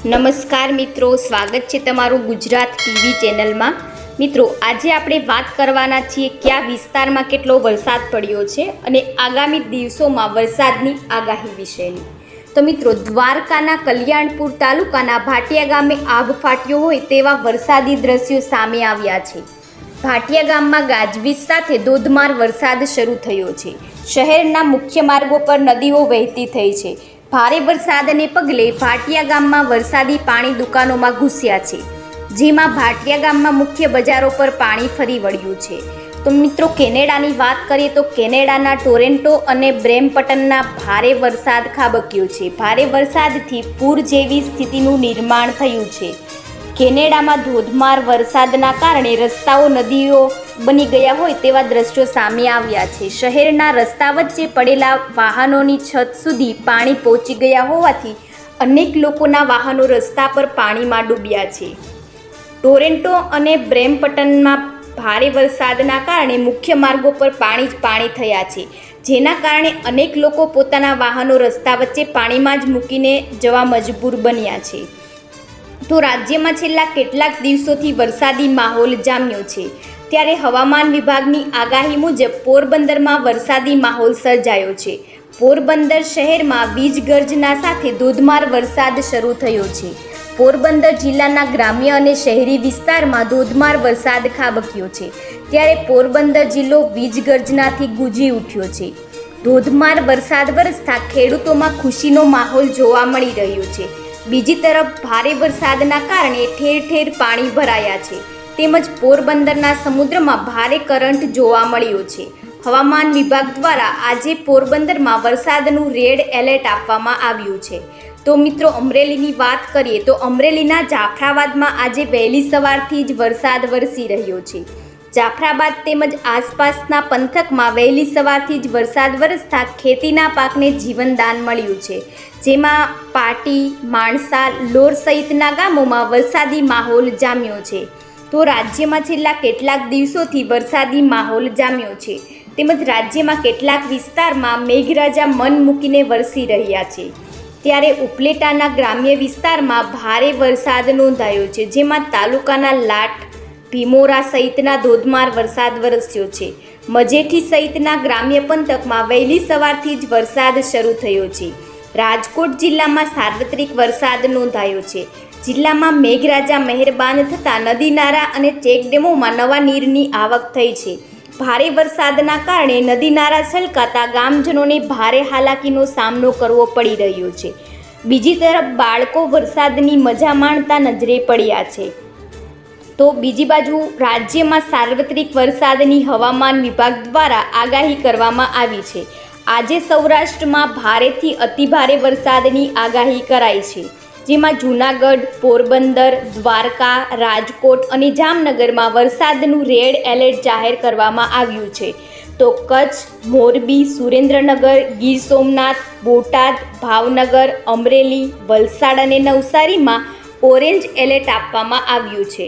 નમસ્કાર મિત્રો, સ્વાગત છે તમારું ગુજરાત ટીવી ચેનલમાં। મિત્રો, આજે આપણે વાત કરવાના છીએ કયા વિસ્તારમાં કેટલો વરસાદ પડ્યો છે અને આગામી દિવસોમાં વરસાદની આગાહી વિશેની। તો મિત્રો, દ્વારકાના કલ્યાણપુર તાલુકાના ભાટિયા ગામે આભ ફાટ્યો હોય તેવા વરસાદી દ્રશ્યો સામે આવ્યા છે। ભાટિયા ગામમાં ગાજવીજ સાથે ધોધમાર વરસાદ શરૂ થયો છે। શહેરના મુખ્ય માર્ગો પર નદીઓ વહેતી થઈ છે। ભારે વરસાદને પગલે ભાટિયા ગામમાં વરસાદી પાણી દુકાનોમાં ઘૂસ્યા છે, જેમાં ભાટિયા ગામમાં મુખ્ય બજારો પર પાણી ફરી વળ્યું છે। તો મિત્રો, કેનેડાની વાત કરીએ તો કેનેડાના ટોરેન્ટો અને બ્રેમ્પટનના ભારે વરસાદ ખાબક્યો છે। ભારે વરસાદથી પૂર જેવી સ્થિતિનું નિર્માણ થયું છે। કેનેડામાં ધોધમાર વરસાદના કારણે રસ્તાઓ નદીઓ બની ગયા હોય તેવા દ્રશ્યો સામે આવ્યા છે। શહેરના રસ્તા વચ્ચે પડેલા વાહનોની છત સુધી પાણી પહોંચી ગયા હોવાથી અનેક લોકોના વાહનો રસ્તા પર પાણીમાં ડૂબ્યા છે। ટોરેન્ટો અને બ્રેમ્પટનમાં ભારે વરસાદના કારણે મુખ્ય માર્ગો પર પાણી જ પાણી થયા છે, જેના કારણે અનેક લોકો પોતાના વાહનો રસ્તા વચ્ચે પાણીમાં જ મૂકીને જવા મજબૂર બન્યા છે। તો રાજ્યમાં છેલ્લા કેટલાક દિવસોથી વરસાદી માહોલ જામ્યો છે, ત્યારે હવામાન વિભાગની આગાહી મુજબ પોરબંદરમાં વરસાદી માહોલ સર્જાયો છે। પોરબંદર શહેરમાં વીજ ગર્જના સાથે ધોધમાર વરસાદ શરૂ થયો છે। પોરબંદર જિલ્લાના ગ્રામ્ય અને શહેરી વિસ્તારમાં ધોધમાર વરસાદ ખાબક્યો છે, ત્યારે પોરબંદર જિલ્લો વીજ ગર્જનાથી ગુંજી ઉઠ્યો છે। ધોધમાર વરસાદ વરસતા ખેડૂતોમાં ખુશીનો માહોલ જોવા મળી રહ્યો છે। બીજી તરફ ભારે વરસાદના કારણે ઠેર ઠેર પાણી ભરાયા છે, તેમજ પોરબંદરના સમુદ્રમાં ભારે કરંટ જોવા મળ્યો છે। હવામાન વિભાગ દ્વારા આજે પોરબંદરમાં વરસાદનું રેડ એલર્ટ આપવામાં આવ્યું છે। તો મિત્રો, અમરેલીની વાત કરીએ તો અમરેલીના જાફરાબાદમાં આજે વહેલી સવારથી જ વરસાદ વરસી રહ્યો છે। જાફરાબાદ તેમજ આસપાસના પંથકમાં વહેલી સવારથી જ વરસાદ વરસતા ખેતીના પાકને જીવનદાન મળ્યું છે, જેમાં પાટી, માણસા, લોર સહિતના ગામોમાં વરસાદી માહોલ જામ્યો છે। તો રાજ્યમાં છેલ્લા કેટલાક દિવસોથી વરસાદી માહોલ જામ્યો છે, તેમજ રાજ્યમાં કેટલાક વિસ્તારમાં મેઘરાજા મન મૂકીને વરસી રહ્યા છે। ત્યારે ઉપલેટાના ગ્રામ્ય વિસ્તારમાં ભારે વરસાદ નોંધાયો છે, જેમાં તાલુકાના લાટ, ભીમોરા સહિતના ધોધમાર વરસાદ વરસ્યો છે। મજેઠી સહિતના ગ્રામ્ય પંથકમાં વહેલી સવારથી જ વરસાદ શરૂ થયો છે। રાજકોટ જિલ્લામાં સાર્વત્રિક વરસાદ નોંધાયો છે। જિલ્લામાં મેઘરાજા મહેરબાન થતાં નદી નાળા અને ચેકડેમોમાં નવા નીરની આવક થઈ છે। ભારે વરસાદના કારણે નદી નાળા છલકાતા ગામજનોને ભારે હાલાકીનો સામનો કરવો પડી રહ્યો છે। બીજી તરફ બાળકો વરસાદની મજા માણતા નજરે પડ્યા છે। તો બીજી બાજુ રાજ્યમાં સાર્વત્રિક વરસાદની હવામાન વિભાગ દ્વારા આગાહી કરવામાં આવી છે। આજે સૌરાષ્ટ્રમાં ભારેથી અતિભારે વરસાદની આગાહી કરાઈ છે, જેમાં જૂનાગઢ, પોરબંદર, દ્વારકા, રાજકોટ અને જામનગરમાં વરસાદનું રેડ એલર્ટ જાહેર કરવામાં આવ્યું છે। તો કચ્છ, મોરબી, સુરેન્દ્રનગર, ગીર સોમનાથ, બોટાદ, ભાવનગર, અમરેલી, વલસાડ અને નવસારીમાં ઓરેન્જ એલર્ટ આપવામાં આવ્યું છે।